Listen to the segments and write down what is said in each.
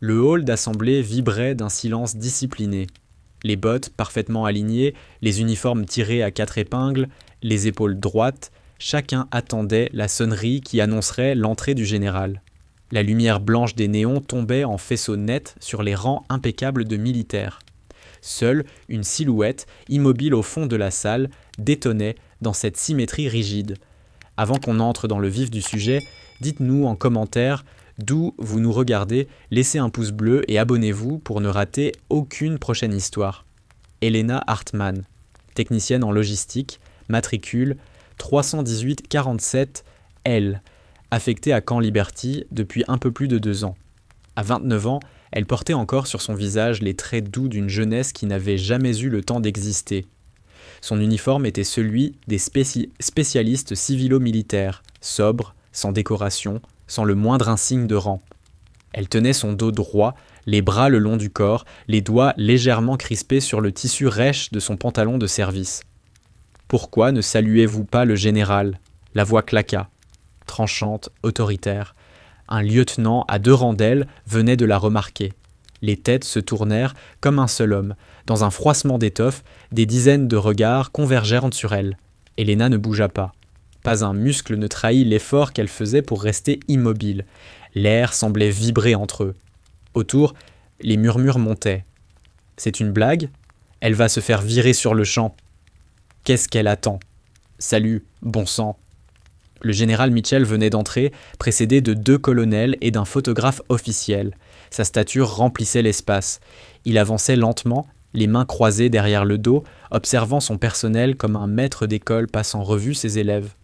Le hall d'assemblée vibrait d'un silence discipliné. Les bottes parfaitement alignées, les uniformes tirés à 4 épingles, les épaules droites, chacun attendait la sonnerie qui annoncerait l'entrée du général. La lumière blanche des néons tombait en faisceaux nets sur les rangs impeccables de militaires. Seule une silhouette, immobile au fond de la salle, détonnait dans cette symétrie rigide. Avant qu'on entre dans le vif du sujet, dites-nous en commentaire d'où vous nous regardez, laissez un pouce bleu et abonnez-vous pour ne rater aucune prochaine histoire. Elena Hartmann, technicienne en logistique, matricule 318-47L, affectée à Camp Liberty depuis un peu plus de 2 ans. À 29 ans, elle portait encore sur son visage les traits doux d'une jeunesse qui n'avait jamais eu le temps d'exister. Son uniforme était celui des spécialistes civilo-militaires, sobre, sans décoration, sans le moindre insigne de rang. Elle tenait son dos droit, les bras le long du corps, les doigts légèrement crispés sur le tissu rêche de son pantalon de service. « Pourquoi ne saluez-vous pas le général ?» La voix claqua, tranchante, autoritaire. Un lieutenant à 2 rangs d'elle venait de la remarquer. Les têtes se tournèrent comme un seul homme. Dans un froissement d'étoffe, des dizaines de regards convergèrent sur elle. Elena ne bougea pas. Pas un muscle ne trahit l'effort qu'elle faisait pour rester immobile. L'air semblait vibrer entre eux. Autour, les murmures montaient. « C'est une blague ? Elle va se faire virer sur le champ. Qu'est-ce qu'elle attend ? Salut, bon sang !» Le général Mitchell venait d'entrer, précédé de 2 colonels et d'un photographe officiel. Sa stature remplissait l'espace. Il avançait lentement, les mains croisées derrière le dos, observant son personnel comme un maître d'école passe en revue ses élèves.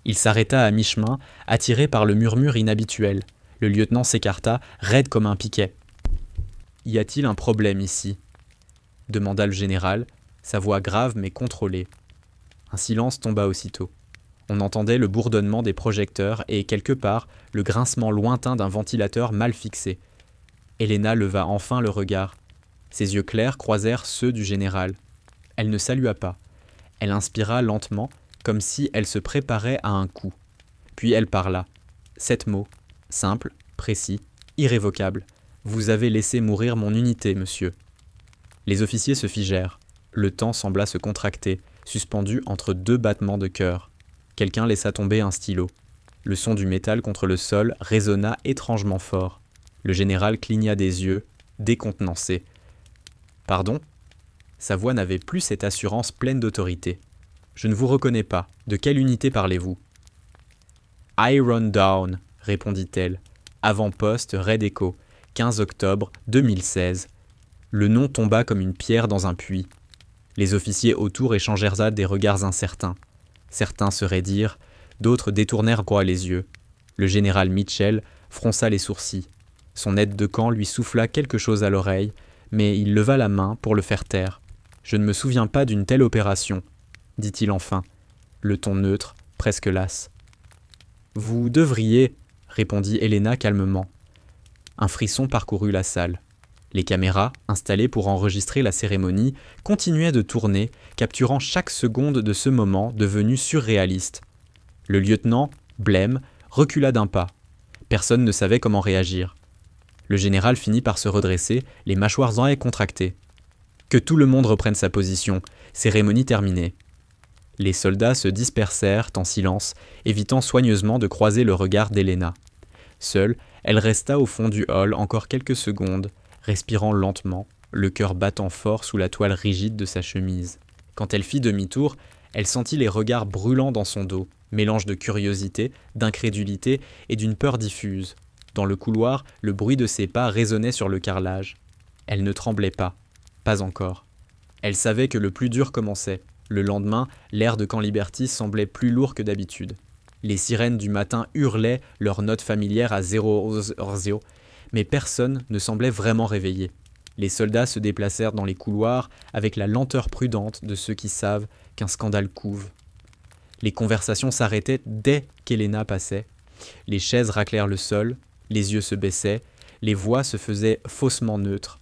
Il s'arrêta à mi-chemin, attiré par le murmure inhabituel. Le lieutenant s'écarta, raide comme un piquet. « Y a-t-il un problème ici ?» demanda le général, sa voix grave mais contrôlée. Un silence tomba aussitôt. On entendait le bourdonnement des projecteurs et, quelque part, le grincement lointain d'un ventilateur mal fixé. Elena leva enfin le regard. Ses yeux clairs croisèrent ceux du général. Elle ne salua pas. Elle inspira lentement, comme si elle se préparait à un coup. Puis elle parla. 7 mots, simples, précis, irrévocables. « Vous avez laissé mourir mon unité, monsieur. » Les officiers se figèrent. Le temps sembla se contracter, suspendu entre 2 battements de cœur. Quelqu'un laissa tomber un stylo. Le son du métal contre le sol résonna étrangement fort. Le général cligna des yeux, décontenancé. « Pardon ?» Sa voix n'avait plus cette assurance pleine d'autorité. « Je ne vous reconnais pas. De quelle unité parlez-vous ?»« Iron Down » répondit-elle. « Avant-poste Red Echo, 15 octobre 2016. » Le nom tomba comme une pierre dans un puits. Les officiers autour échangèrent des regards incertains. Certains se raidirent, d'autres détournèrent droit les yeux. Le général Mitchell fronça les sourcils. Son aide de camp lui souffla quelque chose à l'oreille, mais il leva la main pour le faire taire. « Je ne me souviens pas d'une telle opération, » dit-il enfin, le ton neutre, presque las. « Vous devriez, » répondit Elena calmement. Un frisson parcourut la salle. Les caméras, installées pour enregistrer la cérémonie, continuaient de tourner, capturant chaque seconde de ce moment devenu surréaliste. Le lieutenant, blême, recula d'un pas. Personne ne savait comment réagir. Le général finit par se redresser, les mâchoires en haie contractées. Que tout le monde reprenne sa position, cérémonie terminée. Les soldats se dispersèrent en silence, évitant soigneusement de croiser le regard d'Elena. Seule, elle resta au fond du hall encore quelques secondes, respirant lentement, le cœur battant fort sous la toile rigide de sa chemise. Quand elle fit demi-tour, elle sentit les regards brûlants dans son dos, mélange de curiosité, d'incrédulité et d'une peur diffuse. Dans le couloir, le bruit de ses pas résonnait sur le carrelage. Elle ne tremblait pas encore. Elle savait que le plus dur commençait. Le lendemain, l'air de Camp Liberty semblait plus lourd que d'habitude. Les sirènes du matin hurlaient leurs notes familières à 0h0, mais personne ne semblait vraiment réveillé. Les soldats se déplacèrent dans les couloirs avec la lenteur prudente de ceux qui savent qu'un scandale couve. Les conversations s'arrêtaient dès qu'Elena passait. Les chaises raclèrent le sol, les yeux se baissaient, les voix se faisaient faussement neutres.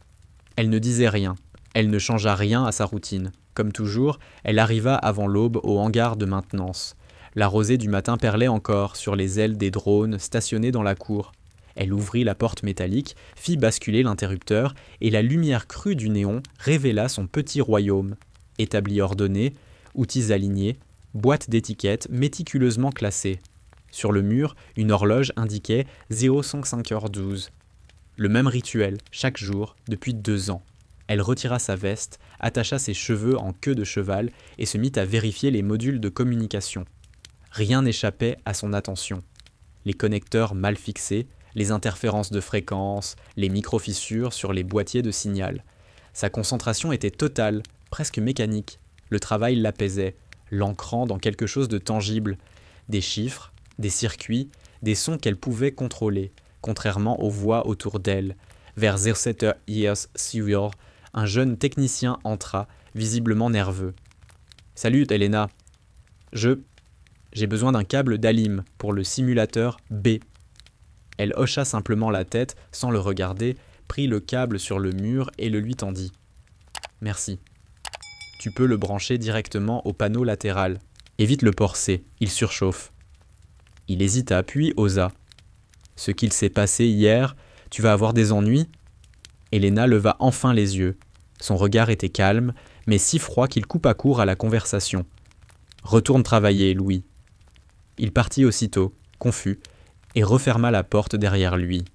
Elle ne disait rien, elle ne changea rien à sa routine. Comme toujours, elle arriva avant l'aube au hangar de maintenance. La rosée du matin perlait encore sur les ailes des drones stationnés dans la cour. Elle ouvrit la porte métallique, fit basculer l'interrupteur, et la lumière crue du néon révéla son petit royaume. Établi ordonné, outils alignés, boîte d'étiquettes méticuleusement classées. Sur le mur, une horloge indiquait 05h12. Le même rituel, chaque jour, depuis 2 ans. Elle retira sa veste, attacha ses cheveux en queue de cheval et se mit à vérifier les modules de communication. Rien n'échappait à son attention. Les connecteurs mal fixés, les interférences de fréquence, les micro-fissures sur les boîtiers de signal. Sa concentration était totale, presque mécanique. Le travail l'apaisait, l'ancrant dans quelque chose de tangible. Des chiffres, des circuits, des sons qu'elle pouvait contrôler, contrairement aux voix autour d'elle. Vers 07 Years Serial, un jeune technicien entra, visiblement nerveux. « Salut, Elena. J'ai besoin d'un câble d'Alim pour le simulateur B. » Elle hocha simplement la tête, sans le regarder, prit le câble sur le mur et le lui tendit. « Merci. Tu peux le brancher directement au panneau latéral. Évite le port C, il surchauffe. » Il hésita, puis osa. « Ce qu'il s'est passé hier, tu vas avoir des ennuis ?» Elena leva enfin les yeux. Son regard était calme, mais si froid qu'il coupa court à la conversation. « Retourne travailler, Louis. » Il partit aussitôt, confus, et referma la porte derrière lui.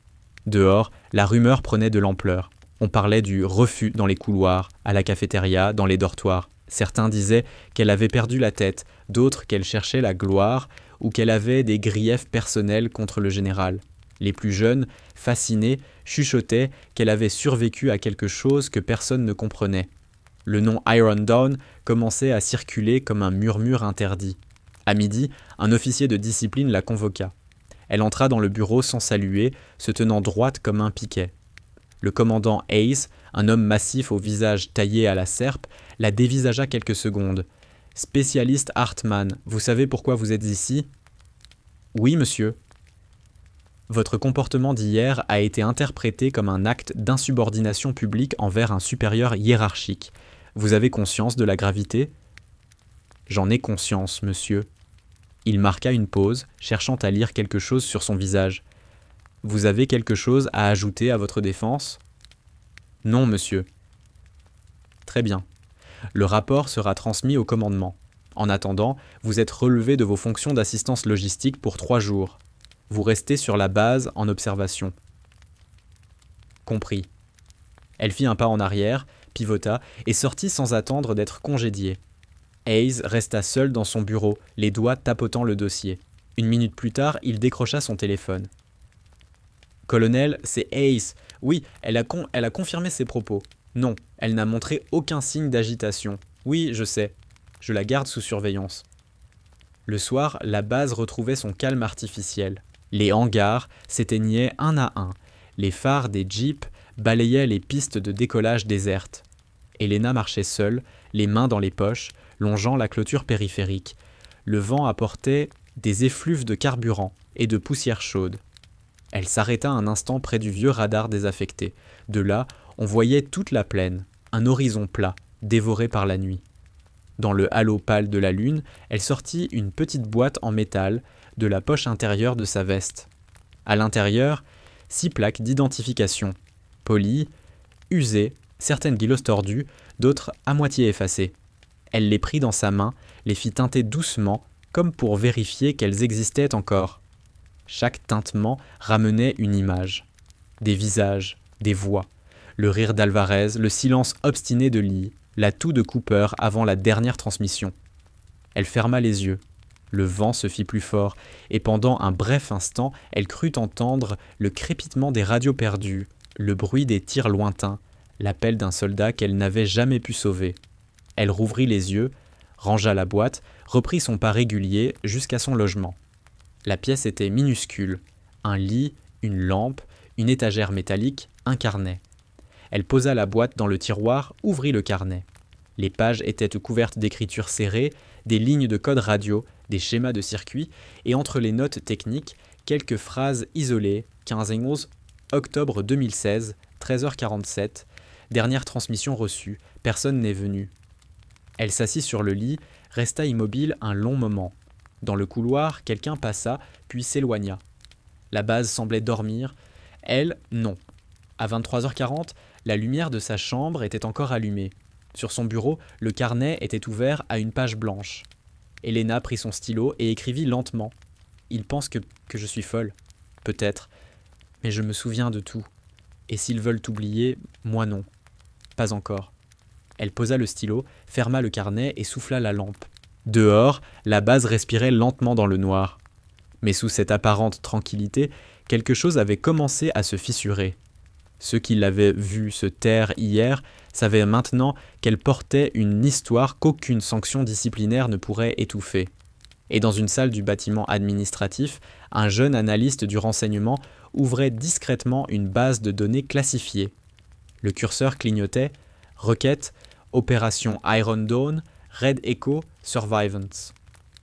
Dehors, la rumeur prenait de l'ampleur. On parlait du refus dans les couloirs, à la cafétéria, dans les dortoirs. Certains disaient qu'elle avait perdu la tête, d'autres qu'elle cherchait la gloire ou qu'elle avait des griefs personnels contre le général. Les plus jeunes, fascinés, chuchotaient qu'elle avait survécu à quelque chose que personne ne comprenait. Le nom Iron Dawn commençait à circuler comme un murmure interdit. À midi, un officier de discipline la convoqua. Elle entra dans le bureau sans saluer, se tenant droite comme un piquet. Le commandant Hayes, un homme massif au visage taillé à la serpe, la dévisagea quelques secondes. « Spécialiste Hartmann, vous savez pourquoi vous êtes ici ?»« Oui, monsieur. » Votre comportement d'hier a été interprété comme un acte d'insubordination publique envers un supérieur hiérarchique. Vous avez conscience de la gravité ? J'en ai conscience, monsieur. Il marqua une pause, cherchant à lire quelque chose sur son visage. Vous avez quelque chose à ajouter à votre défense ? Non, monsieur. Très bien. Le rapport sera transmis au commandement. En attendant, vous êtes relevé de vos fonctions d'assistance logistique pour 3 jours. Vous restez sur la base en observation. Compris. Elle fit un pas en arrière, pivota et sortit sans attendre d'être congédiée. Hayes resta seul dans son bureau, les doigts tapotant le dossier. 1 minute plus tard, il décrocha son téléphone. « Colonel, c'est Hayes. Oui, elle a confirmé ses propos. Non, elle n'a montré aucun signe d'agitation. Oui, je sais. Je la garde sous surveillance. » Le soir, la base retrouvait son calme artificiel. Les hangars s'éteignaient un à un. Les phares des jeeps balayaient les pistes de décollage désertes. Elena marchait seule, les mains dans les poches, longeant la clôture périphérique. Le vent apportait des effluves de carburant et de poussière chaude. Elle s'arrêta un instant près du vieux radar désaffecté. De là, on voyait toute la plaine, un horizon plat, dévoré par la nuit. Dans le halo pâle de la lune, elle sortit une petite boîte en métal de la poche intérieure de sa veste. À l'intérieur, 6 plaques d'identification, polies, usées, certaines guillos tordues, d'autres à moitié effacées. Elle les prit dans sa main, les fit teinter doucement, comme pour vérifier qu'elles existaient encore. Chaque tintement ramenait une image. Des visages, des voix, le rire d'Alvarez, le silence obstiné de Lee, la toux de Cooper avant la dernière transmission. Elle ferma les yeux. Le vent se fit plus fort, et pendant un bref instant, elle crut entendre le crépitement des radios perdues, le bruit des tirs lointains, l'appel d'un soldat qu'elle n'avait jamais pu sauver. Elle rouvrit les yeux, rangea la boîte, reprit son pas régulier jusqu'à son logement. La pièce était minuscule, un lit, une lampe, une étagère métallique, un carnet. Elle posa la boîte dans le tiroir, ouvrit le carnet. Les pages étaient couvertes d'écritures serrées, des lignes de code radio, des schémas de circuit, et entre les notes techniques, quelques phrases isolées. 15 octobre 2016, 13h47, dernière transmission reçue, personne n'est venu. Elle s'assit sur le lit, resta immobile un long moment. Dans le couloir, quelqu'un passa, puis s'éloigna. La base semblait dormir, Elle, non. À 23h40, la lumière de sa chambre était encore allumée. Sur son bureau, le carnet était ouvert à une page blanche. Elena prit son stylo et écrivit lentement. Ils pensent que je suis folle. Peut-être. Mais je me souviens de tout. Et s'ils veulent oublier, moi non. Pas encore. Elle posa le stylo, ferma le carnet et souffla la lampe. Dehors, la base respirait lentement dans le noir. Mais sous cette apparente tranquillité, quelque chose avait commencé à se fissurer. Ceux qui l'avaient vue se taire hier savaient maintenant qu'elle portait une histoire qu'aucune sanction disciplinaire ne pourrait étouffer. Et dans une salle du bâtiment administratif, un jeune analyste du renseignement ouvrait discrètement une base de données classifiée. Le curseur clignotait « Requête, opération Iron Dawn, Red Echo, Survivants ».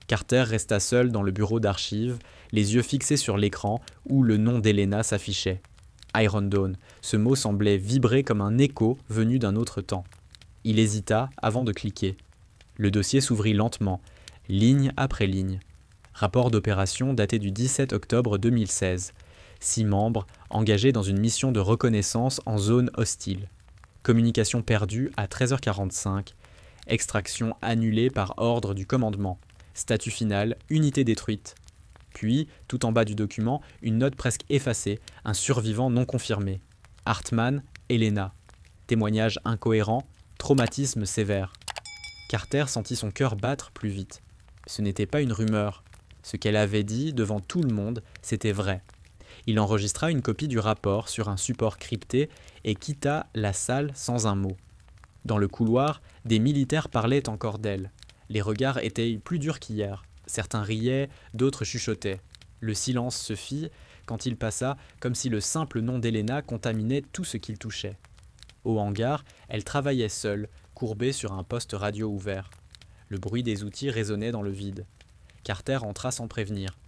Carter resta seul dans le bureau d'archives, les yeux fixés sur l'écran où le nom d'Elena s'affichait. Iron Dawn, ce mot semblait vibrer comme un écho venu d'un autre temps. Il hésita avant de cliquer. Le dossier s'ouvrit lentement, ligne après ligne. Rapport d'opération daté du 17 octobre 2016. 6 membres engagés dans une mission de reconnaissance en zone hostile. Communication perdue à 13h45. Extraction annulée par ordre du commandement. Statut final, unité détruite. Puis, tout en bas du document, une note presque effacée, un survivant non confirmé. Hartman, Elena. Témoignage incohérent, traumatisme sévère. Carter sentit son cœur battre plus vite. Ce n'était pas une rumeur. Ce qu'elle avait dit devant tout le monde, c'était vrai. Il enregistra une copie du rapport sur un support crypté et quitta la salle sans un mot. Dans le couloir, des militaires parlaient encore d'elle. Les regards étaient plus durs qu'hier. Certains riaient, d'autres chuchotaient. Le silence se fit quand il passa, comme si le simple nom d'Elena contaminait tout ce qu'il touchait. Au hangar, elle travaillait seule, courbée sur un poste radio ouvert. Le bruit des outils résonnait dans le vide. Carter entra sans prévenir.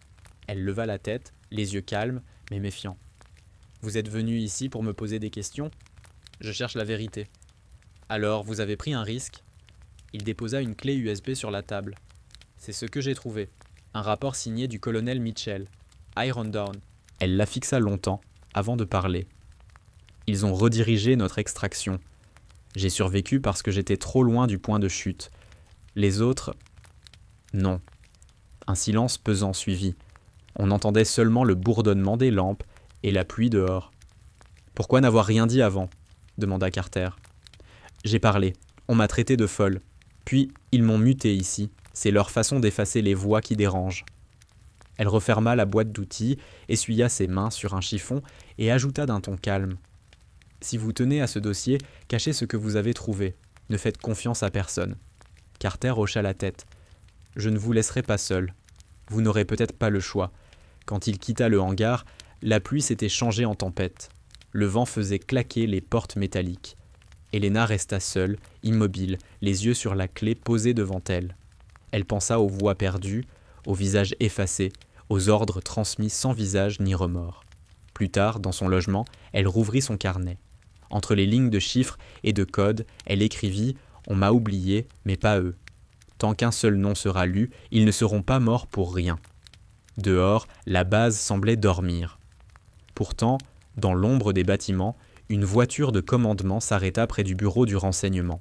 Elle leva la tête, les yeux calmes, mais méfiants. « Vous êtes venu ici pour me poser des questions ? Je cherche la vérité. » « Alors, vous avez pris un risque ?» Il déposa une clé USB sur la table. « C'est ce que j'ai trouvé. Un rapport signé du colonel Mitchell. Iron Dawn. » Elle la fixa longtemps, avant de parler. « Ils ont redirigé notre extraction. J'ai survécu parce que j'étais trop loin du point de chute. Les autres... Non. » Un silence pesant suivit. On entendait seulement le bourdonnement des lampes et la pluie dehors. « Pourquoi n'avoir rien dit avant ?» demanda Carter. « J'ai parlé. On m'a traité de folle. Puis, ils m'ont muté ici. C'est leur façon d'effacer les voix qui dérangent. » Elle referma la boîte d'outils, essuya ses mains sur un chiffon et ajouta d'un ton calme. « Si vous tenez à ce dossier, cachez ce que vous avez trouvé. Ne faites confiance à personne. » Carter hocha la tête. « Je ne vous laisserai pas seul. Vous n'aurez peut-être pas le choix. » Quand il quitta le hangar, la pluie s'était changée en tempête. Le vent faisait claquer les portes métalliques. Elena resta seule, immobile, les yeux sur la clé posée devant elle. Elle pensa aux voix perdues, aux visages effacés, aux ordres transmis sans visage ni remords. Plus tard, dans son logement, elle rouvrit son carnet. Entre les lignes de chiffres et de codes, elle écrivit « On m'a oublié, mais pas eux. Tant qu'un seul nom sera lu, ils ne seront pas morts pour rien. » Dehors, la base semblait dormir. Pourtant, dans l'ombre des bâtiments, une voiture de commandement s'arrêta près du bureau du renseignement.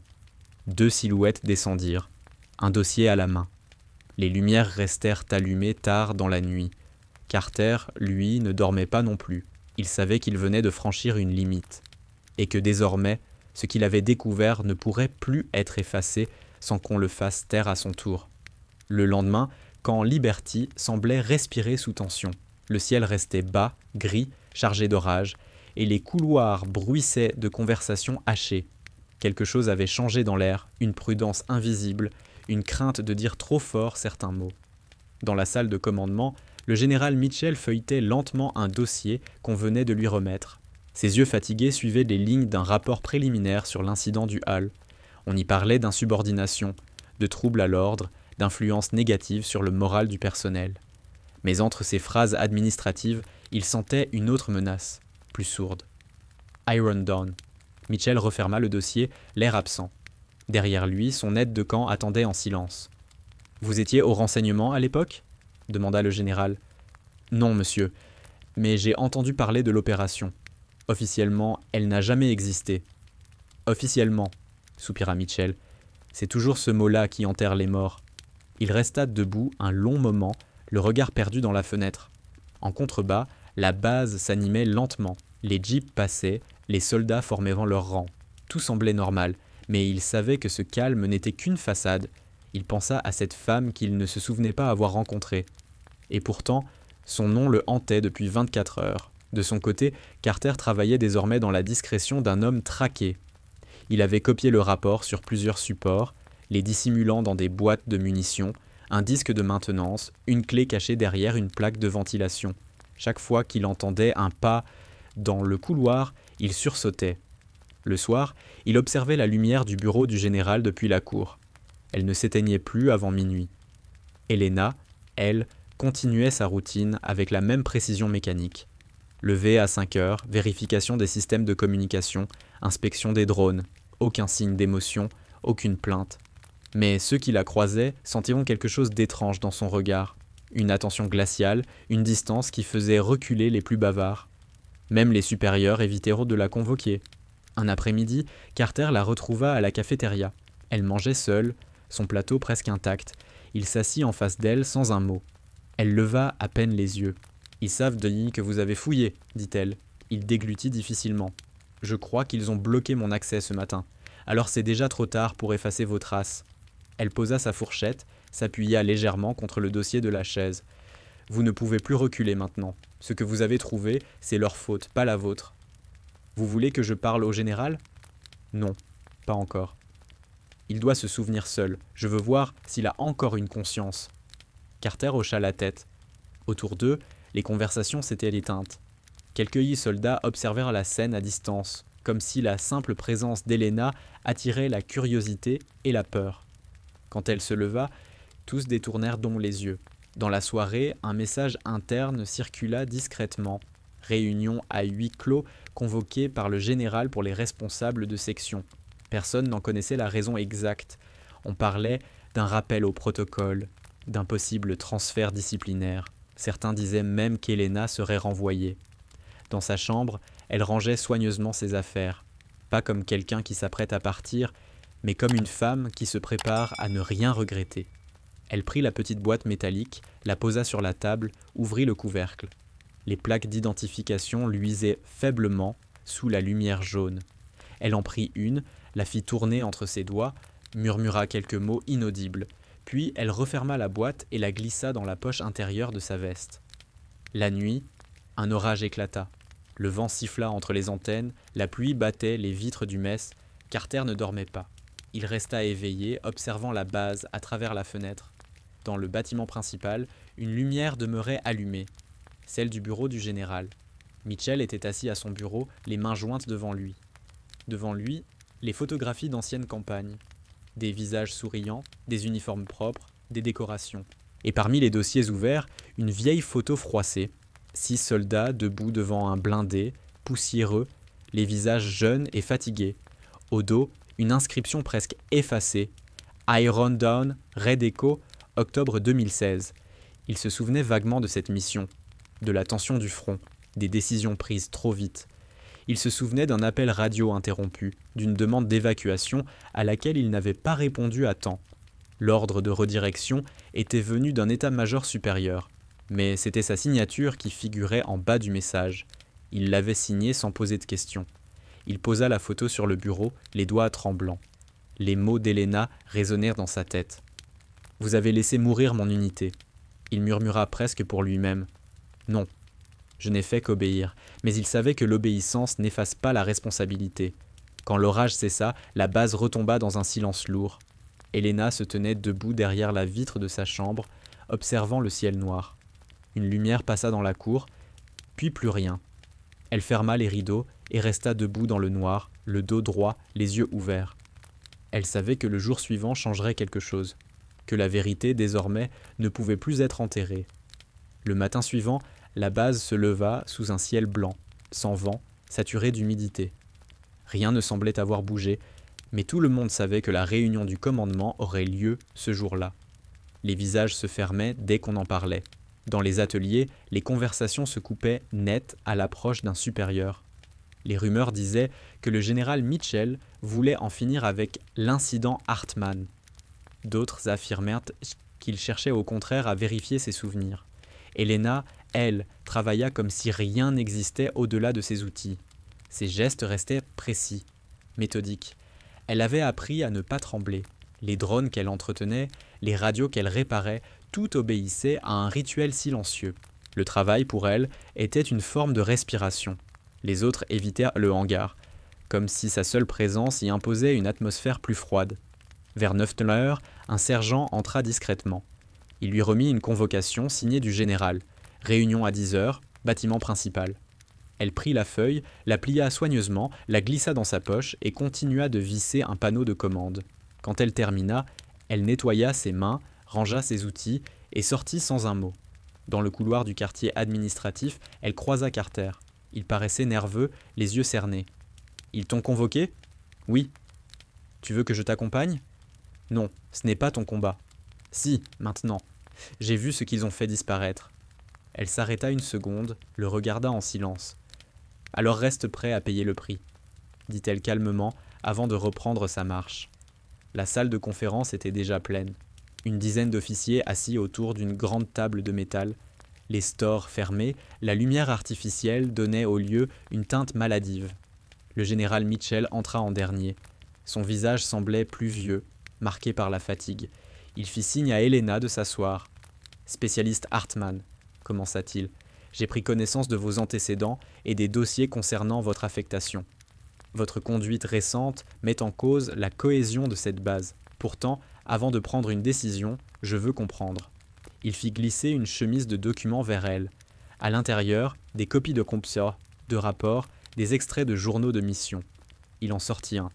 2 silhouettes descendirent, un dossier à la main. Les lumières restèrent allumées tard dans la nuit. Carter, lui, ne dormait pas non plus. Il savait qu'il venait de franchir une limite. Et que désormais, ce qu'il avait découvert ne pourrait plus être effacé sans qu'on le fasse taire à son tour. Le lendemain, quand Liberty semblait respirer sous tension, le ciel restait bas, gris, chargé d'orage, et les couloirs bruissaient de conversations hachées. Quelque chose avait changé dans l'air, une prudence invisible, une crainte de dire trop fort certains mots. Dans la salle de commandement, le général Mitchell feuilletait lentement un dossier qu'on venait de lui remettre. Ses yeux fatigués suivaient les lignes d'un rapport préliminaire sur l'incident du hall. On y parlait d'insubordination, de troubles à l'ordre, d'influence négative sur le moral du personnel. Mais entre ces phrases administratives, il sentait une autre menace, plus sourde. Iron Dawn. Mitchell referma le dossier, l'air absent. Derrière lui, son aide de camp attendait en silence. « Vous étiez au renseignement à l'époque » demanda le général. « Non, monsieur, mais j'ai entendu parler de l'opération. Officiellement, elle n'a jamais existé. Officiellement, soupira Mitchell, c'est toujours ce mot-là qui enterre les morts. Il resta debout un long moment, le regard perdu dans la fenêtre. En contrebas, la base s'animait lentement. Les jeeps passaient, les soldats formaient leur rang. Tout semblait normal, mais il savait que ce calme n'était qu'une façade. Il pensa à cette femme qu'il ne se souvenait pas avoir rencontrée. Et pourtant, son nom le hantait depuis 24 heures. De son côté, Carter travaillait désormais dans la discrétion d'un homme traqué. Il avait copié le rapport sur plusieurs supports, les dissimulant dans des boîtes de munitions, un disque de maintenance, une clé cachée derrière une plaque de ventilation. Chaque fois qu'il entendait un pas dans le couloir, il sursautait. Le soir, il observait la lumière du bureau du général depuis la cour. Elle ne s'éteignait plus avant minuit. Helena, elle, continuait sa routine avec la même précision mécanique. Lever à 5 heures, vérification des systèmes de communication, inspection des drones, aucun signe d'émotion, aucune plainte. Mais ceux qui la croisaient sentiront quelque chose d'étrange dans son regard. Une attention glaciale, une distance qui faisait reculer les plus bavards. Même les supérieurs éviteront de la convoquer. Un après-midi, Carter la retrouva à la cafétéria. Elle mangeait seule, son plateau presque intact. Il s'assit en face d'elle sans un mot. Elle leva à peine les yeux. « Ils savent, Denis, que vous avez fouillé, dit-elle. Il déglutit difficilement. Je crois qu'ils ont bloqué mon accès ce matin. Alors c'est déjà trop tard pour effacer vos traces. Elle posa sa fourchette, s'appuya légèrement contre le dossier de la chaise. Vous ne pouvez plus reculer maintenant. Ce que vous avez trouvé, c'est leur faute, pas la vôtre. Vous voulez que je parle au général ? Non, pas encore. Il doit se souvenir seul. Je veux voir s'il a encore une conscience. Carter hocha la tête. Autour d'eux, les conversations s'étaient éteintes. Quelques soldats observèrent la scène à distance, comme si la simple présence d'Helena attirait la curiosité et la peur. Quand elle se leva, tous détournèrent donc les yeux. Dans la soirée, un message interne circula discrètement. Réunion à huis clos convoquée par le général pour les responsables de section. Personne n'en connaissait la raison exacte. On parlait d'un rappel au protocole, d'un possible transfert disciplinaire. Certains disaient même qu'Helena serait renvoyée. Dans sa chambre, elle rangeait soigneusement ses affaires. Pas comme quelqu'un qui s'apprête à partir, mais comme une femme qui se prépare à ne rien regretter. Elle prit la petite boîte métallique, la posa sur la table, ouvrit le couvercle. Les plaques d'identification luisaient faiblement sous la lumière jaune. Elle en prit une, la fit tourner entre ses doigts, murmura quelques mots inaudibles. Puis elle referma la boîte et la glissa dans la poche intérieure de sa veste. La nuit, un orage éclata. Le vent siffla entre les antennes, la pluie battait les vitres du mess. Carter ne dormait pas. Il resta éveillé, observant la base à travers la fenêtre. Dans le bâtiment principal, une lumière demeurait allumée, celle du bureau du général. Mitchell était assis à son bureau, les mains jointes devant lui. Devant lui, les photographies d'anciennes campagnes. Des visages souriants, des uniformes propres, des décorations. Et parmi les dossiers ouverts, une vieille photo froissée. 6 soldats debout devant un blindé, poussiéreux, les visages jeunes et fatigués. Au dos, une inscription presque effacée. Iron Down, Red Echo, octobre 2016. Il se souvenait vaguement de cette mission, de la tension du front, des décisions prises trop vite. Il se souvenait d'un appel radio interrompu, d'une demande d'évacuation à laquelle il n'avait pas répondu à temps. L'ordre de redirection était venu d'un état-major supérieur, mais c'était sa signature qui figurait en bas du message. Il l'avait signé sans poser de questions. Il posa la photo sur le bureau, les doigts tremblants. Les mots d'Helena résonnèrent dans sa tête. « Vous avez laissé mourir mon unité. » Il murmura presque pour lui-même. « Non, je n'ai fait qu'obéir. » Mais il savait que l'obéissance n'efface pas la responsabilité. Quand l'orage cessa, la base retomba dans un silence lourd. Helena se tenait debout derrière la vitre de sa chambre, observant le ciel noir. Une lumière passa dans la cour, puis plus rien. Elle ferma les rideaux et resta debout dans le noir, le dos droit, les yeux ouverts. Elle savait que le jour suivant changerait quelque chose, que la vérité, désormais, ne pouvait plus être enterrée. Le matin suivant, la base se leva sous un ciel blanc, sans vent, saturé d'humidité. Rien ne semblait avoir bougé, mais tout le monde savait que la réunion du commandement aurait lieu ce jour-là. Les visages se fermaient dès qu'on en parlait. Dans les ateliers, les conversations se coupaient net à l'approche d'un supérieur. Les rumeurs disaient que le général Mitchell voulait en finir avec l'incident Hartmann. D'autres affirmèrent qu'il cherchait au contraire à vérifier ses souvenirs. Helena, elle, travailla comme si rien n'existait au-delà de ses outils. Ses gestes restaient précis, méthodiques. Elle avait appris à ne pas trembler. Les drones qu'elle entretenait, les radios qu'elle réparait, tout obéissait à un rituel silencieux. Le travail, pour elle, était une forme de respiration. Les autres évitèrent le hangar, comme si sa seule présence y imposait une atmosphère plus froide. Vers 9h, un sergent entra discrètement. Il lui remit une convocation signée du général. Réunion à 10h, bâtiment principal. Elle prit la feuille, la plia soigneusement, la glissa dans sa poche et continua de visser un panneau de commande. Quand elle termina, elle nettoya ses mains, rangea ses outils et sortit sans un mot. Dans le couloir du quartier administratif, elle croisa Carter. Il paraissait nerveux, les yeux cernés. « Ils t'ont convoqué ? » ?»« Oui. »« Tu veux que je t'accompagne ? » ?»« Non, ce n'est pas ton combat. »« Si, maintenant. J'ai vu ce qu'ils ont fait disparaître. » Elle s'arrêta une seconde, le regarda en silence. « Alors reste prêt à payer le prix, » dit-elle calmement avant de reprendre sa marche. La salle de conférence était déjà pleine. Une dizaine d'officiers assis autour d'une grande table de métal. Les stores fermés, la lumière artificielle donnait au lieu une teinte maladive. Le général Mitchell entra en dernier. Son visage semblait plus vieux, marqué par la fatigue. Il fit signe à Helena de s'asseoir. « Spécialiste Hartmann, » commença-t-il, « j'ai pris connaissance de vos antécédents et des dossiers concernant votre affectation. Votre conduite récente met en cause la cohésion de cette base. Pourtant, avant de prendre une décision, je veux comprendre. » Il fit glisser une chemise de documents vers elle. À l'intérieur, des copies de comptes, de rapports, des extraits de journaux de mission. Il en sortit un.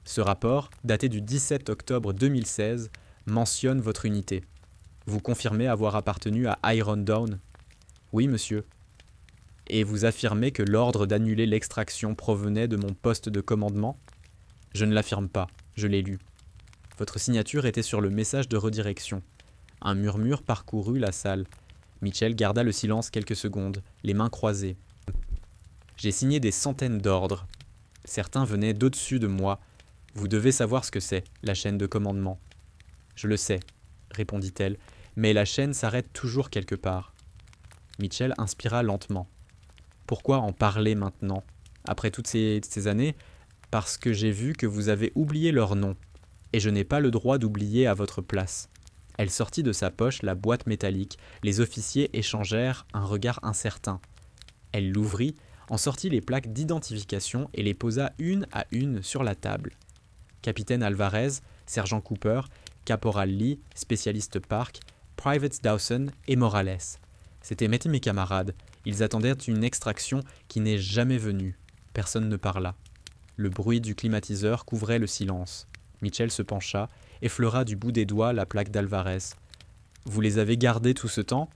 Ce rapport, daté du 17 octobre 2016, mentionne votre unité. Vous confirmez avoir appartenu à Iron Dawn ? Oui, monsieur. Et vous affirmez que l'ordre d'annuler l'extraction provenait de mon poste de commandement ? Je ne l'affirme pas, je l'ai lu. Votre signature était sur le message de redirection. Un murmure parcourut la salle. Mitchell garda le silence quelques secondes, les mains croisées. J'ai signé des centaines d'ordres. Certains venaient d'au-dessus de moi. Vous devez savoir ce que c'est, la chaîne de commandement. Je le sais, répondit-elle, mais la chaîne s'arrête toujours quelque part. Mitchell inspira lentement. Pourquoi en parler maintenant, après toutes ces années ? Parce que j'ai vu que vous avez oublié leur nom, et je n'ai pas le droit d'oublier à votre place. Elle sortit de sa poche la boîte métallique. Les officiers échangèrent un regard incertain. Elle l'ouvrit, en sortit les plaques d'identification et les posa une à une sur la table. Capitaine Alvarez, sergent Cooper, caporal Lee, spécialiste Park, Privates Dawson et Morales. C'étaient mes camarades. Ils attendaient une extraction qui n'est jamais venue. Personne ne parla. Le bruit du climatiseur couvrait le silence. Mitchell se pencha, effleura du bout des doigts la plaque d'Alvarez. « Vous les avez gardés tout ce temps ?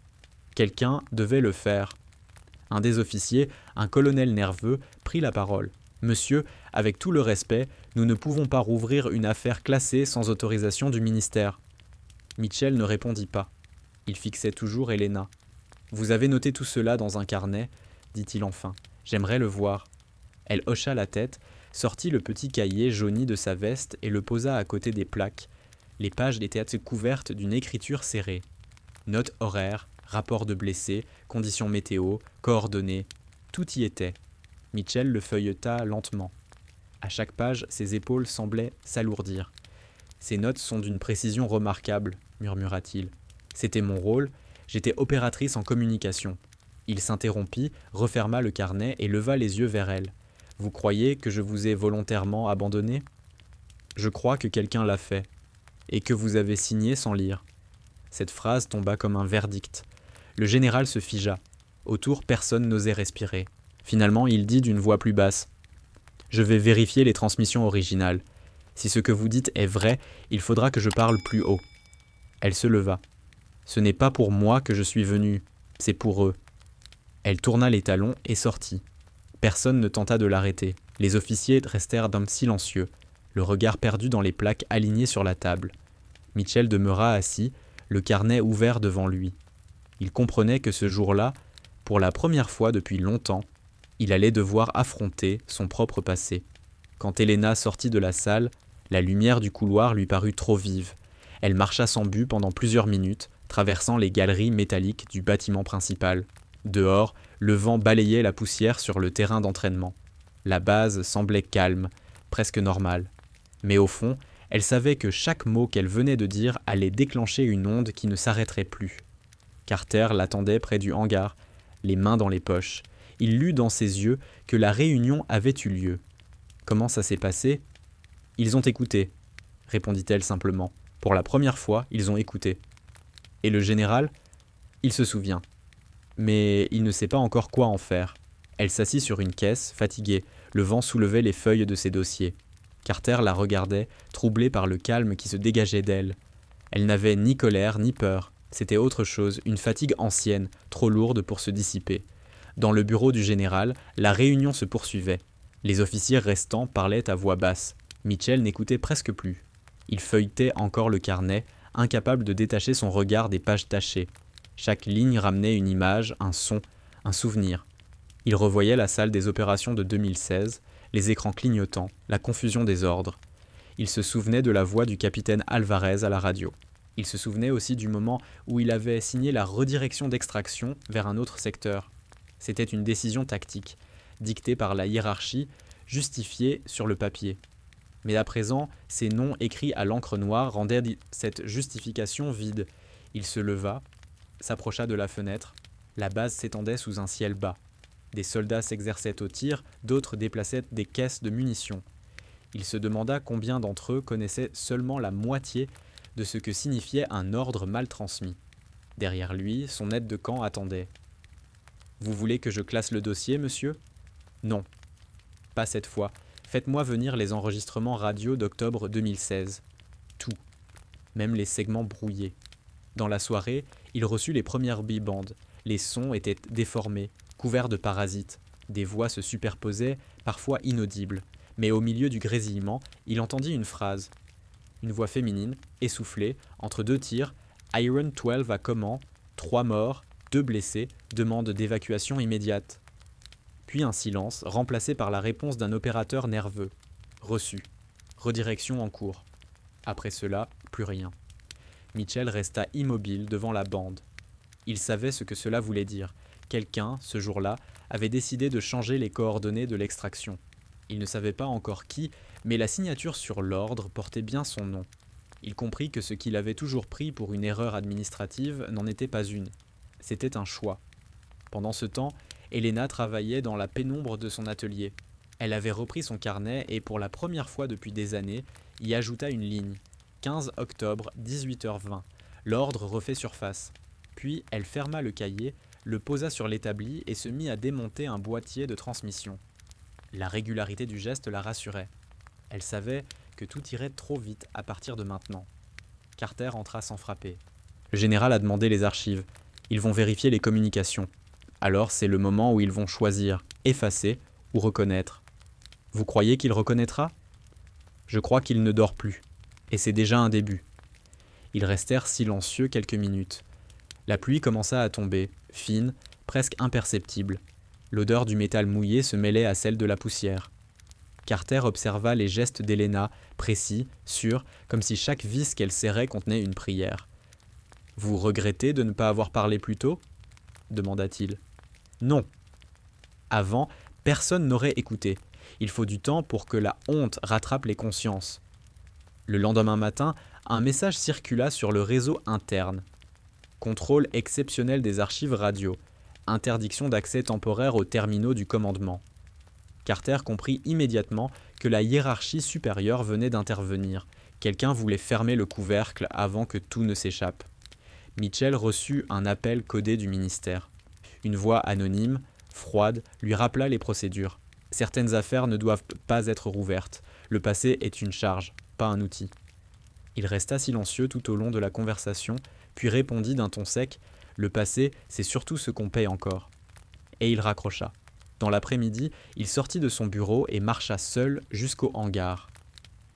Quelqu'un devait le faire. » Un des officiers, un colonel nerveux, prit la parole. « Monsieur, avec tout le respect, nous ne pouvons pas rouvrir une affaire classée sans autorisation du ministère. » Mitchell ne répondit pas. Il fixait toujours Helena. « Vous avez noté tout cela dans un carnet, » dit-il enfin. « J'aimerais le voir. » Elle hocha la tête, sortit le petit cahier jauni de sa veste et le posa à côté des plaques. Les pages étaient couvertes d'une écriture serrée. Notes horaires, rapports de blessés, conditions météo, coordonnées, tout y était. Mitchell le feuilleta lentement. À chaque page, ses épaules semblaient s'alourdir. « Ces notes sont d'une précision remarquable, » murmura-t-il. « C'était mon rôle, j'étais opératrice en communication. » Il s'interrompit, referma le carnet et leva les yeux vers elle. « Vous croyez que je vous ai volontairement abandonné ? Je crois que quelqu'un l'a fait, et que vous avez signé sans lire. » Cette phrase tomba comme un verdict. Le général se figea. Autour, personne n'osait respirer. Finalement, il dit d'une voix plus basse. « Je vais vérifier les transmissions originales. Si ce que vous dites est vrai, il faudra que je parle plus haut. » Elle se leva. « Ce n'est pas pour moi que je suis venue, c'est pour eux. » Elle tourna les talons et sortit. Personne ne tenta de l'arrêter. Les officiers restèrent d'un silencieux, le regard perdu dans les plaques alignées sur la table. Mitchell demeura assis, le carnet ouvert devant lui. Il comprenait que ce jour-là, pour la première fois depuis longtemps, Il allait devoir affronter son propre passé. Quand Elena sortit de la salle, la lumière du couloir lui parut trop vive. Elle marcha sans but pendant plusieurs minutes, traversant les galeries métalliques du bâtiment principal. Dehors, le vent balayait la poussière sur le terrain d'entraînement. La base semblait calme, presque normale. Mais au fond, elle savait que chaque mot qu'elle venait de dire allait déclencher une onde qui ne s'arrêterait plus. Carter l'attendait près du hangar, les mains dans les poches. Il lut dans ses yeux que la réunion avait eu lieu. Comment ça s'est passé ? Ils ont écouté, répondit-elle simplement. Pour la première fois, ils ont écouté. Et le général ? Il se souvient. Mais il ne sait pas encore quoi en faire. Elle s'assit sur une caisse, fatiguée. Le vent soulevait les feuilles de ses dossiers. Carter la regardait, troublée par le calme qui se dégageait d'elle. Elle n'avait ni colère ni peur. C'était autre chose, une fatigue ancienne, trop lourde pour se dissiper. Dans le bureau du général, la réunion se poursuivait. Les officiers restants parlaient à voix basse. Mitchell n'écoutait presque plus. Il feuilletait encore le carnet, incapable de détacher son regard des pages tachées. Chaque ligne ramenait une image, un son, un souvenir. Il revoyait la salle des opérations de 2016, les écrans clignotants, la confusion des ordres. Il se souvenait de la voix du capitaine Alvarez à la radio. Il se souvenait aussi du moment où il avait signé la redirection d'extraction vers un autre secteur. C'était une décision tactique, dictée par la hiérarchie, justifiée sur le papier. Mais à présent, ces noms écrits à l'encre noire rendaient cette justification vide. Il se leva, s'approcha de la fenêtre. La base s'étendait sous un ciel bas. Des soldats s'exerçaient au tir, d'autres déplaçaient des caisses de munitions. Il se demanda combien d'entre eux connaissaient seulement la moitié de ce que signifiait un ordre mal transmis. Derrière lui, son aide de camp attendait. « Vous voulez que je classe le dossier, monsieur ? » ?»« Non. Pas cette fois. Faites-moi venir les enregistrements radio d'octobre 2016. Tout. Même les segments brouillés. » Dans la soirée, il reçut les premières bibandes. Les sons étaient déformés, couverts de parasites. Des voix se superposaient, parfois inaudibles. Mais au milieu du grésillement, il entendit une phrase. Une voix féminine, essoufflée, entre deux tirs. « Iron 12 à Coman, 3 morts, 2 blessés, demande d'évacuation immédiate. » Puis un silence, remplacé par la réponse d'un opérateur nerveux. Reçu. Redirection en cours. Après cela, plus rien. Mitchell resta immobile devant la bande. Il savait ce que cela voulait dire. Quelqu'un, ce jour-là, avait décidé de changer les coordonnées de l'extraction. Il ne savait pas encore qui, mais la signature sur l'ordre portait bien son nom. Il comprit que ce qu'il avait toujours pris pour une erreur administrative n'en était pas une. C'était un choix. Pendant ce temps, Elena travaillait dans la pénombre de son atelier. Elle avait repris son carnet et, pour la première fois depuis des années, y ajouta une ligne. 15 octobre, 18h20. L'ordre refait surface. Puis elle ferma le cahier, le posa sur l'établi et se mit à démonter un boîtier de transmission. La régularité du geste la rassurait. Elle savait que tout irait trop vite à partir de maintenant. Carter entra sans frapper. Le général a demandé les archives. Ils vont vérifier les communications. Alors c'est le moment où ils vont choisir, effacer ou reconnaître. Vous croyez qu'il reconnaîtra ? Je crois qu'il ne dort plus. Et c'est déjà un début. Ils restèrent silencieux quelques minutes. La pluie commença à tomber, fine, presque imperceptible. L'odeur du métal mouillé se mêlait à celle de la poussière. Carter observa les gestes d'Elena, précis, sûrs, comme si chaque vis qu'elle serrait contenait une prière. « Vous regrettez de ne pas avoir parlé plus tôt ?» demanda-t-il. « Non. » Avant, personne n'aurait écouté. Il faut du temps pour que la honte rattrape les consciences. Le lendemain matin, un message circula sur le réseau interne. Contrôle exceptionnel des archives radio. Interdiction d'accès temporaire aux terminaux du commandement. Carter comprit immédiatement que la hiérarchie supérieure venait d'intervenir. Quelqu'un voulait fermer le couvercle avant que tout ne s'échappe. Mitchell reçut un appel codé du ministère. Une voix anonyme, froide, lui rappela les procédures. Certaines affaires ne doivent pas être rouvertes. Le passé est une charge, pas un outil. Il resta silencieux tout au long de la conversation, puis répondit d'un ton sec « Le passé, c'est surtout ce qu'on paye encore. » Et il raccrocha. Dans l'après-midi, il sortit de son bureau et marcha seul jusqu'au hangar.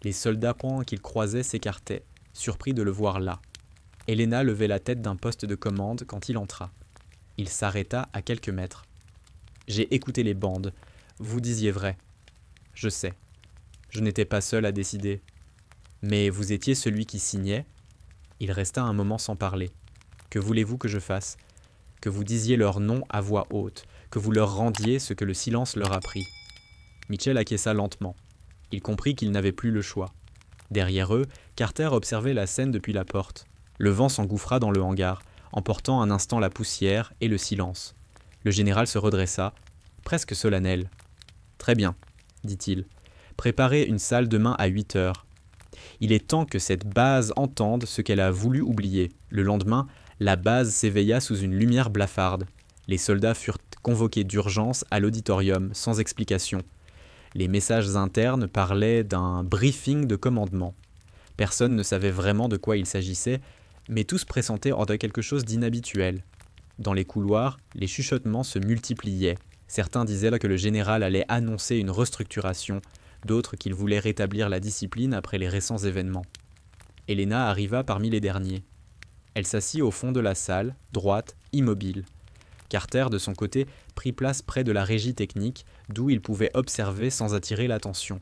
Les soldats qu'il croisait s'écartaient, surpris de le voir là. Elena levait la tête d'un poste de commande quand il entra. Il s'arrêta à quelques mètres. J'ai écouté les bandes. Vous disiez vrai. Je sais. Je n'étais pas seul à décider. Mais vous étiez celui qui signait. Il resta un moment sans parler. Que voulez-vous que je fasse? Que vous disiez leur nom à voix haute, que vous leur rendiez ce que le silence leur a pris. Mitchell acquiesça lentement. Il comprit qu'il n'avait plus le choix. Derrière eux, Carter observait la scène depuis la porte. Le vent s'engouffra dans le hangar, emportant un instant la poussière et le silence. Le général se redressa, presque solennel. « Très bien, dit-il. Préparez une salle demain à 8 heures. Il est temps que cette base entende ce qu'elle a voulu oublier. » Le lendemain, la base s'éveilla sous une lumière blafarde. Les soldats furent convoqués d'urgence à l'auditorium, sans explication. Les messages internes parlaient d'un briefing de commandement. Personne ne savait vraiment de quoi il s'agissait, mais tous pressentaient de quelque chose d'inhabituel. Dans les couloirs, les chuchotements se multipliaient. Certains disaient que le général allait annoncer une restructuration, d'autres qu'il voulait rétablir la discipline après les récents événements. Helena arriva parmi les derniers. Elle s'assit au fond de la salle, droite, immobile. Carter, de son côté, prit place près de la régie technique, d'où il pouvait observer sans attirer l'attention.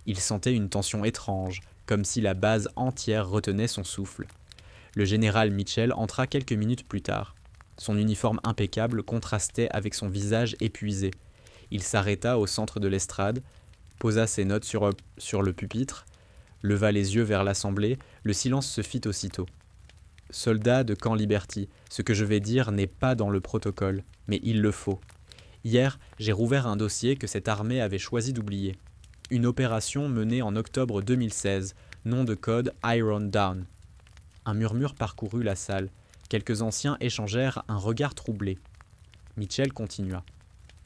Il sentait une tension étrange, comme si la base entière retenait son souffle. Le général Mitchell entra quelques minutes plus tard. Son uniforme impeccable contrastait avec son visage épuisé. Il s'arrêta au centre de l'estrade, posa ses notes sur le pupitre, leva les yeux vers l'assemblée, le silence se fit aussitôt. « Soldats de Camp Liberty, ce que je vais dire n'est pas dans le protocole, mais il le faut. Hier, j'ai rouvert un dossier que cette armée avait choisi d'oublier. Une opération menée en octobre 2016, nom de code Iron Down. » Un murmure parcourut la salle. Quelques anciens échangèrent un regard troublé. Mitchell continua.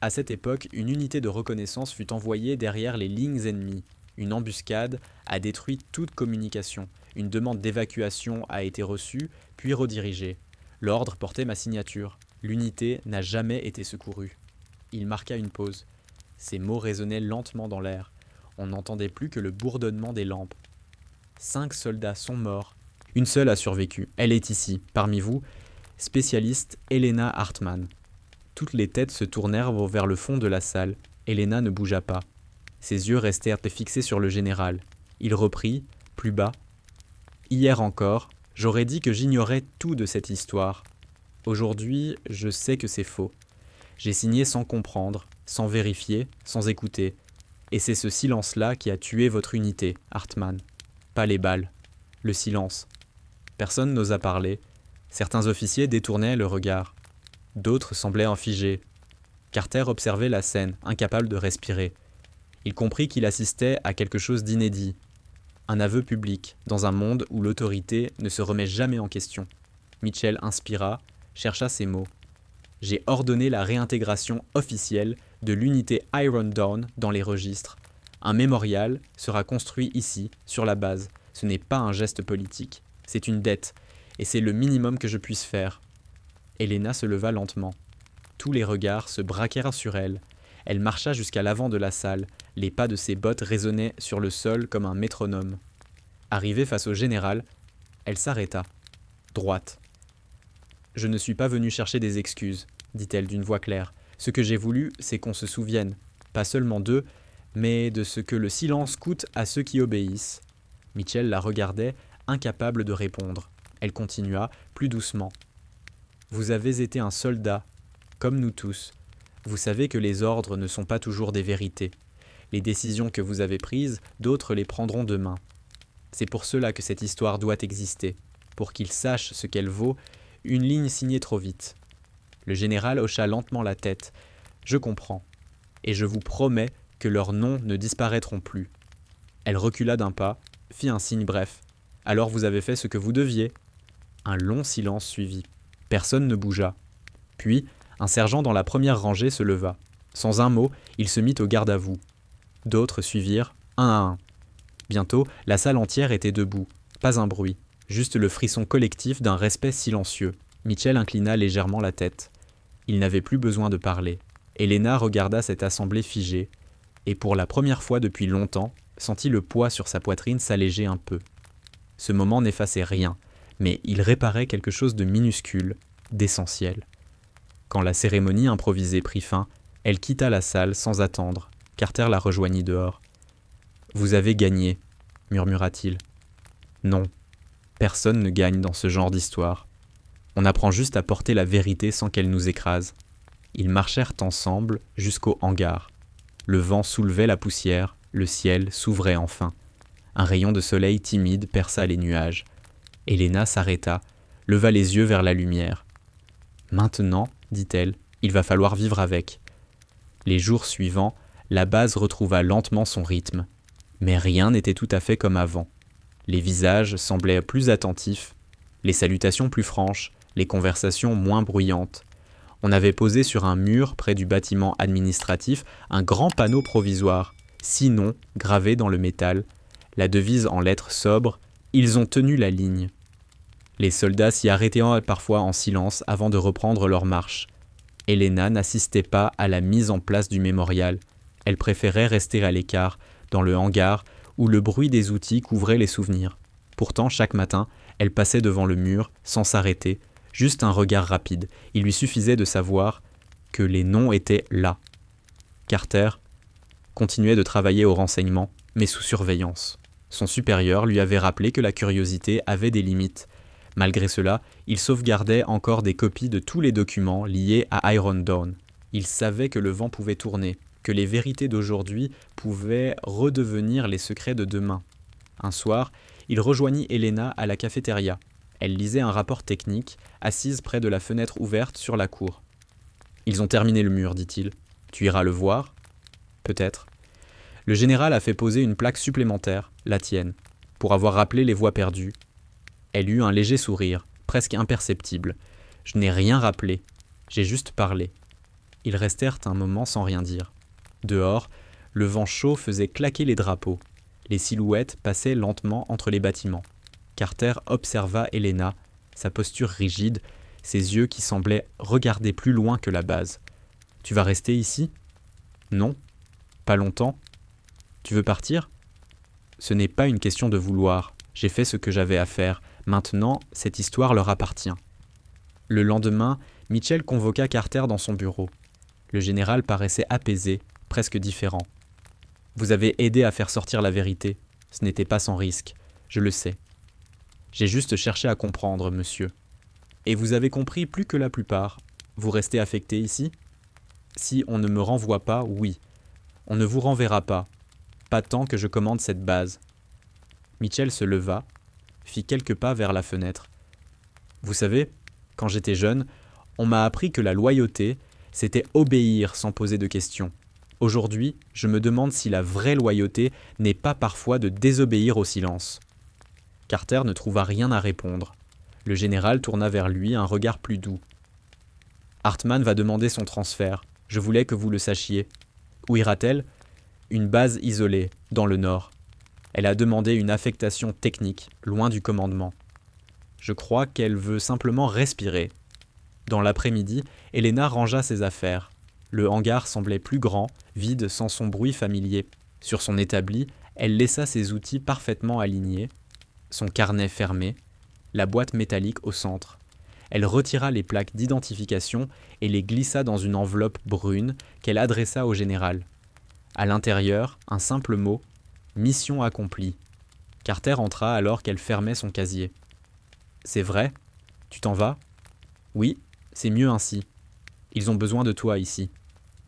À cette époque, une unité de reconnaissance fut envoyée derrière les lignes ennemies. Une embuscade a détruit toute communication. Une demande d'évacuation a été reçue, puis redirigée. L'ordre portait ma signature. L'unité n'a jamais été secourue. Il marqua une pause. Ces mots résonnaient lentement dans l'air. On n'entendait plus que le bourdonnement des lampes. 5 soldats sont morts. Une seule a survécu. Elle est ici, parmi vous, spécialiste Helena Hartmann. Toutes les têtes se tournèrent vers le fond de la salle. Helena ne bougea pas. Ses yeux restèrent fixés sur le général. Il reprit, plus bas. « Hier encore, j'aurais dit que j'ignorais tout de cette histoire. Aujourd'hui, je sais que c'est faux. J'ai signé sans comprendre, sans vérifier, sans écouter. Et c'est ce silence-là qui a tué votre unité, Hartmann. Pas les balles. Le silence. Personne n'osa parler. Certains officiers détournaient le regard. D'autres semblaient figés. Carter observait la scène, incapable de respirer. Il comprit qu'il assistait à quelque chose d'inédit. Un aveu public, dans un monde où l'autorité ne se remet jamais en question. Mitchell inspira, chercha ses mots. « J'ai ordonné la réintégration officielle de l'unité Iron Dawn dans les registres. Un mémorial sera construit ici, sur la base. Ce n'est pas un geste politique. C'est une dette, et c'est le minimum que je puisse faire. » Helena se leva lentement. Tous les regards se braquèrent sur elle. Elle marcha jusqu'à l'avant de la salle. Les pas de ses bottes résonnaient sur le sol comme un métronome. Arrivée face au général, elle s'arrêta, droite. « Je ne suis pas venue chercher des excuses, » dit-elle d'une voix claire. « Ce que j'ai voulu, c'est qu'on se souvienne, pas seulement d'eux, mais de ce que le silence coûte à ceux qui obéissent. » Mitchell la regardait, incapable de répondre. Elle continua, plus doucement. « Vous avez été un soldat, comme nous tous. Vous savez que les ordres ne sont pas toujours des vérités. Les décisions que vous avez prises, d'autres les prendront demain. C'est pour cela que cette histoire doit exister, pour qu'ils sachent ce qu'elle vaut, une ligne signée trop vite. » Le général hocha lentement la tête. « Je comprends. Et je vous promets que leurs noms ne disparaîtront plus. » Elle recula d'un pas, fit un signe bref. « Alors vous avez fait ce que vous deviez. » Un long silence suivit. Personne ne bougea. Puis, un sergent dans la première rangée se leva. Sans un mot, il se mit au garde-à-vous. D'autres suivirent, un à un. Bientôt, la salle entière était debout. Pas un bruit, juste le frisson collectif d'un respect silencieux. Mitchell inclina légèrement la tête. Il n'avait plus besoin de parler. Helena regarda cette assemblée figée, et pour la première fois depuis longtemps, sentit le poids sur sa poitrine s'alléger un peu. Ce moment n'effaçait rien, mais il réparait quelque chose de minuscule, d'essentiel. Quand la cérémonie improvisée prit fin, Elle quitta la salle sans attendre. Carter la rejoignit dehors. « Vous avez gagné, murmura-t-il. « Non, personne ne gagne dans ce genre d'histoire. On apprend juste à porter la vérité sans qu'elle nous écrase. » Ils marchèrent ensemble jusqu'au hangar. Le vent soulevait la poussière, le ciel s'ouvrait enfin. Un rayon de soleil timide perça les nuages. Elena s'arrêta, leva les yeux vers la lumière. « Maintenant, dit-elle, il va falloir vivre avec. » Les jours suivants, la base retrouva lentement son rythme. Mais rien n'était tout à fait comme avant. Les visages semblaient plus attentifs, les salutations plus franches, les conversations moins bruyantes. On avait posé sur un mur près du bâtiment administratif un grand panneau provisoire, 6 noms gravés dans le métal, la devise en lettres sobres « Ils ont tenu la ligne ». Les soldats s'y arrêtaient parfois en silence avant de reprendre leur marche. Elena n'assistait pas à la mise en place du mémorial. Elle préférait rester à l'écart, dans le hangar, où le bruit des outils couvrait les souvenirs. Pourtant, chaque matin, elle passait devant le mur, sans s'arrêter, juste un regard rapide. Il lui suffisait de savoir que les noms étaient là. Carter continuait de travailler au renseignement, mais sous surveillance. Son supérieur lui avait rappelé que la curiosité avait des limites. Malgré cela, il sauvegardait encore des copies de tous les documents liés à Iron Dawn. Il savait que le vent pouvait tourner, que les vérités d'aujourd'hui pouvaient redevenir les secrets de demain. Un soir, il rejoignit Elena à la cafétéria. Elle lisait un rapport technique, assise près de la fenêtre ouverte sur la cour. « Ils ont terminé le mur, dit-il. Tu iras le voir ? Peut-être. Le général a fait poser une plaque supplémentaire, la tienne, pour avoir rappelé les voies perdues. » Elle eut un léger sourire, presque imperceptible. « Je n'ai rien rappelé, j'ai juste parlé. » Ils restèrent un moment sans rien dire. Dehors, le vent chaud faisait claquer les drapeaux. Les silhouettes passaient lentement entre les bâtiments. Carter observa Elena, sa posture rigide, ses yeux qui semblaient regarder plus loin que la base. « Tu vas rester ici ? » ?»« Non. Pas longtemps. Tu veux partir ? » ?»« Ce n'est pas une question de vouloir. J'ai fait ce que j'avais à faire. Maintenant, cette histoire leur appartient. » Le lendemain, Mitchell convoqua Carter dans son bureau. Le général paraissait apaisé, presque différent. « Vous avez aidé à faire sortir la vérité. Ce n'était pas sans risque. Je le sais. J'ai juste cherché à comprendre, monsieur. Et vous avez compris plus que la plupart. Vous restez affecté ici ? Si on ne me renvoie pas, oui. On ne vous renverra pas. Pas tant que je commande cette base. » Mitchell se leva, fit quelques pas vers la fenêtre. « Vous savez, quand j'étais jeune, on m'a appris que la loyauté, c'était obéir sans poser de questions. Aujourd'hui, je me demande si la vraie loyauté n'est pas parfois de désobéir au silence. » Carter ne trouva rien à répondre. Le général tourna vers lui un regard plus doux. « Hartman va demander son transfert. Je voulais que vous le sachiez. Où ira-t-elle ? Une base isolée, dans le nord. Elle a demandé une affectation technique, loin du commandement. Je crois qu'elle veut simplement respirer. » Dans l'après-midi, Elena rangea ses affaires. Le hangar semblait plus grand, vide sans son bruit familier. Sur son établi, elle laissa ses outils parfaitement alignés, son carnet fermé, la boîte métallique au centre. Elle retira les plaques d'identification et les glissa dans une enveloppe brune qu'elle adressa au général. À l'intérieur, un simple mot « Mission accomplie ». Carter entra alors qu'elle fermait son casier. « C'est vrai ? Tu t'en vas ? » ?»« Oui, c'est mieux ainsi. Ils ont besoin de toi ici. »«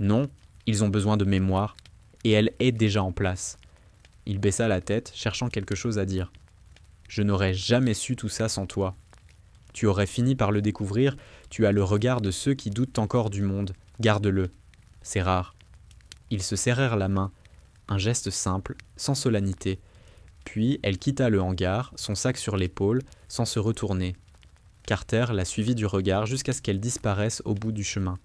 Non, ils ont besoin de mémoire. Et elle est déjà en place. » Il baissa la tête, cherchant quelque chose à dire. « Je n'aurais jamais su tout ça sans toi. Tu aurais fini par le découvrir, tu as le regard de ceux qui doutent encore du monde. Garde-le. C'est rare. » Ils se serrèrent la main, un geste simple, sans solennité. Puis elle quitta le hangar, son sac sur l'épaule, sans se retourner. Carter la suivit du regard jusqu'à ce qu'elle disparaisse au bout du chemin.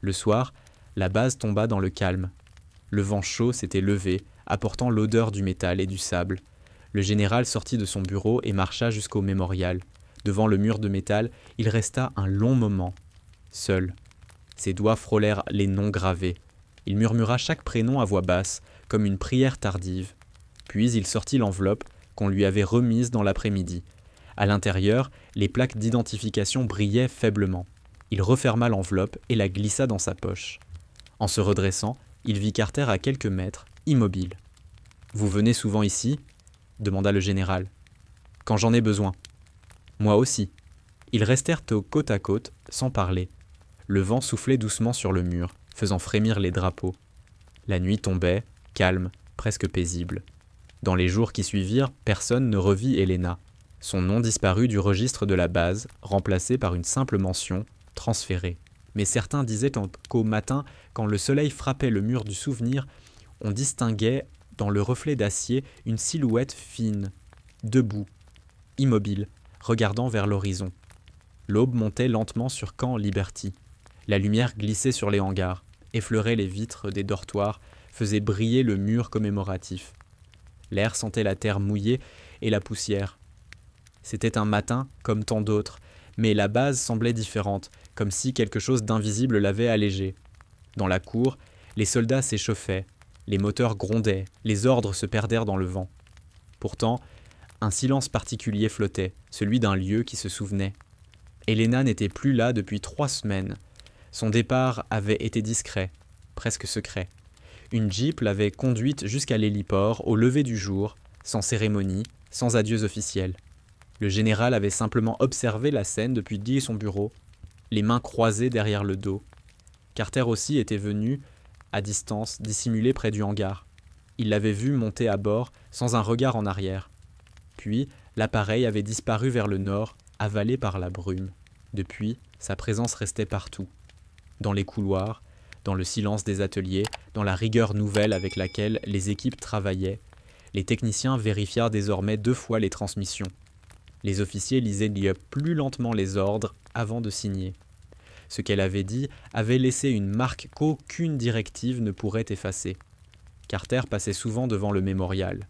Le soir, la base tomba dans le calme. Le vent chaud s'était levé, apportant l'odeur du métal et du sable. Le général sortit de son bureau et marcha jusqu'au mémorial. Devant le mur de métal, il resta un long moment, seul. Ses doigts frôlèrent les noms gravés. Il murmura chaque prénom à voix basse, comme une prière tardive. Puis il sortit l'enveloppe qu'on lui avait remise dans l'après-midi. À l'intérieur, les plaques d'identification brillaient faiblement. Il referma l'enveloppe et la glissa dans sa poche. En se redressant, il vit Carter à quelques mètres, immobile. « Vous venez souvent ici ?» demanda le général. « Quand j'en ai besoin. »« Moi aussi. » Ils restèrent côte à côte, sans parler. Le vent soufflait doucement sur le mur, faisant frémir les drapeaux. La nuit tombait, calme, presque paisible. Dans les jours qui suivirent, personne ne revit Helena. Son nom disparut du registre de la base, remplacé par une simple mention, transférée. Mais certains disaient qu'au matin, quand le soleil frappait le mur du souvenir, on distinguait, dans le reflet d'acier, une silhouette fine, debout, immobile, regardant vers l'horizon. L'aube montait lentement sur Camp Liberty. La lumière glissait sur les hangars, effleurait les vitres des dortoirs, faisait briller le mur commémoratif. L'air sentait la terre mouillée et la poussière. C'était un matin comme tant d'autres, mais la base semblait différente, comme si quelque chose d'invisible l'avait allégée. Dans la cour, les soldats s'échauffaient, les moteurs grondaient, les ordres se perdèrent dans le vent. Pourtant, un silence particulier flottait, celui d'un lieu qui se souvenait. Helena n'était plus là depuis 3 semaines. Son départ avait été discret, presque secret. Une jeep l'avait conduite jusqu'à l'héliport au lever du jour, sans cérémonie, sans adieux officiels. Le général avait simplement observé la scène depuis le lit de son bureau, les mains croisées derrière le dos. Carter aussi était venu, à distance, dissimulé près du hangar. Il l'avait vu monter à bord, sans un regard en arrière. Puis, l'appareil avait disparu vers le nord, avalé par la brume. Depuis, sa présence restait partout. Dans les couloirs, dans le silence des ateliers, dans la rigueur nouvelle avec laquelle les équipes travaillaient, les techniciens vérifièrent désormais 2 fois les transmissions. Les officiers lisaient plus lentement les ordres avant de signer. Ce qu'elle avait dit avait laissé une marque qu'aucune directive ne pourrait effacer. Carter passait souvent devant le mémorial.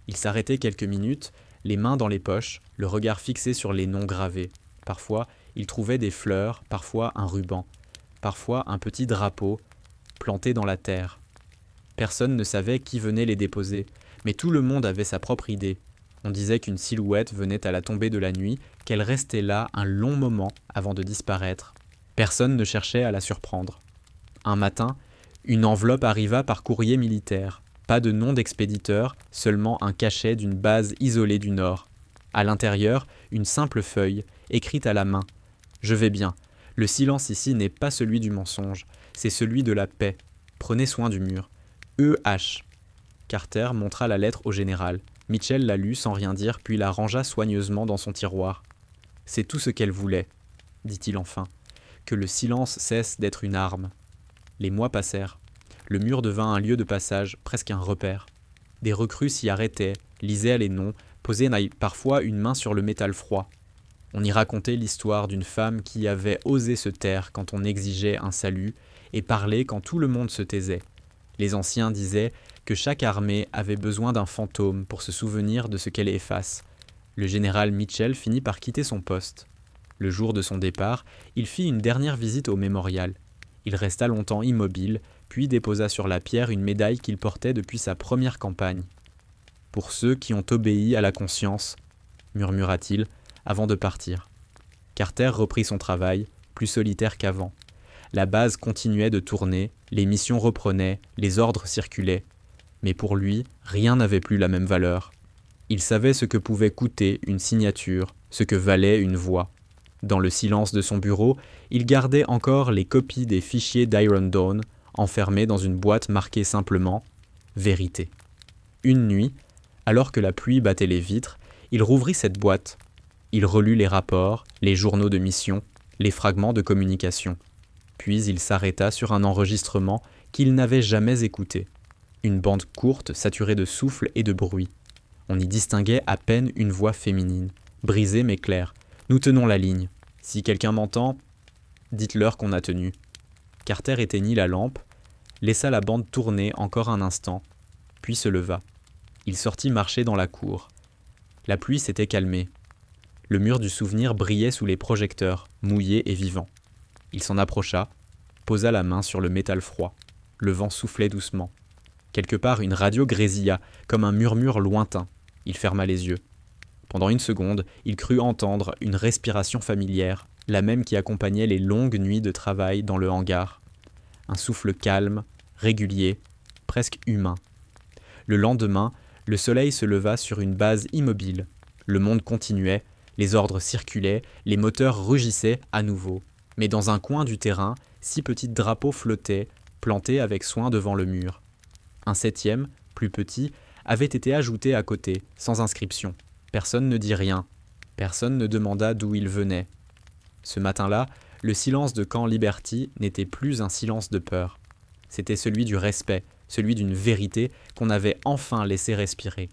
Il s'arrêtait quelques minutes, les mains dans les poches, le regard fixé sur les noms gravés. Parfois, il trouvait des fleurs, parfois un ruban, parfois un petit drapeau planté dans la terre. Personne ne savait qui venait les déposer, mais tout le monde avait sa propre idée. On disait qu'une silhouette venait à la tombée de la nuit, qu'elle restait là un long moment avant de disparaître. Personne ne cherchait à la surprendre. Un matin, une enveloppe arriva par courrier militaire. Pas de nom d'expéditeur, seulement un cachet d'une base isolée du Nord. À l'intérieur, une simple feuille, écrite à la main. « Je vais bien. Le silence ici n'est pas celui du mensonge, c'est celui de la paix. Prenez soin du mur. E.H. » Carter montra la lettre au général. Mitchell la lut sans rien dire, puis la rangea soigneusement dans son tiroir. « C'est tout ce qu'elle voulait, » dit-il enfin. « Que le silence cesse d'être une arme. » Les mois passèrent. Le mur devint un lieu de passage, presque un repère. Des recrues s'y arrêtaient, lisaient les noms, posaient parfois une main sur le métal froid. On y racontait l'histoire d'une femme qui avait osé se taire quand on exigeait un salut et parler quand tout le monde se taisait. Les anciens disaient que chaque armée avait besoin d'un fantôme pour se souvenir de ce qu'elle efface. Le général Mitchell finit par quitter son poste. Le jour de son départ, il fit une dernière visite au mémorial. Il resta longtemps immobile, puis déposa sur la pierre une médaille qu'il portait depuis sa première campagne. « Pour ceux qui ont obéi à la conscience », murmura-t-il, avant de partir. Carter reprit son travail, plus solitaire qu'avant. La base continuait de tourner, les missions reprenaient, les ordres circulaient. Mais pour lui, rien n'avait plus la même valeur. Il savait ce que pouvait coûter une signature, ce que valait une voix. Dans le silence de son bureau, il gardait encore les copies des fichiers d'Iron Dawn, enfermés dans une boîte marquée simplement « Vérité ». Une nuit, alors que la pluie battait les vitres, il rouvrit cette boîte. Il relut les rapports, les journaux de mission, les fragments de communication. Puis il s'arrêta sur un enregistrement qu'il n'avait jamais écouté. Une bande courte saturée de souffle et de bruit. On y distinguait à peine une voix féminine, brisée mais claire. « Nous tenons la ligne. Si quelqu'un m'entend, dites-leur qu'on a tenu. » Carter éteignit la lampe, laissa la bande tourner encore un instant, puis se leva. Il sortit marcher dans la cour. La pluie s'était calmée. Le mur du souvenir brillait sous les projecteurs, mouillé et vivant. Il s'en approcha, posa la main sur le métal froid. Le vent soufflait doucement. Quelque part, une radio grésilla, comme un murmure lointain. Il ferma les yeux. Pendant une seconde, il crut entendre une respiration familière, la même qui accompagnait les longues nuits de travail dans le hangar. Un souffle calme, régulier, presque humain. Le lendemain, le soleil se leva sur une base immobile. Le monde continuait, les ordres circulaient, les moteurs rugissaient à nouveau. Mais dans un coin du terrain, 6 petits drapeaux flottaient, plantés avec soin devant le mur. Un 7e, plus petit, avait été ajouté à côté, sans inscription. Personne ne dit rien. Personne ne demanda d'où il venait. Ce matin-là, le silence de Camp Liberty n'était plus un silence de peur. C'était celui du respect, celui d'une vérité qu'on avait enfin laissé respirer.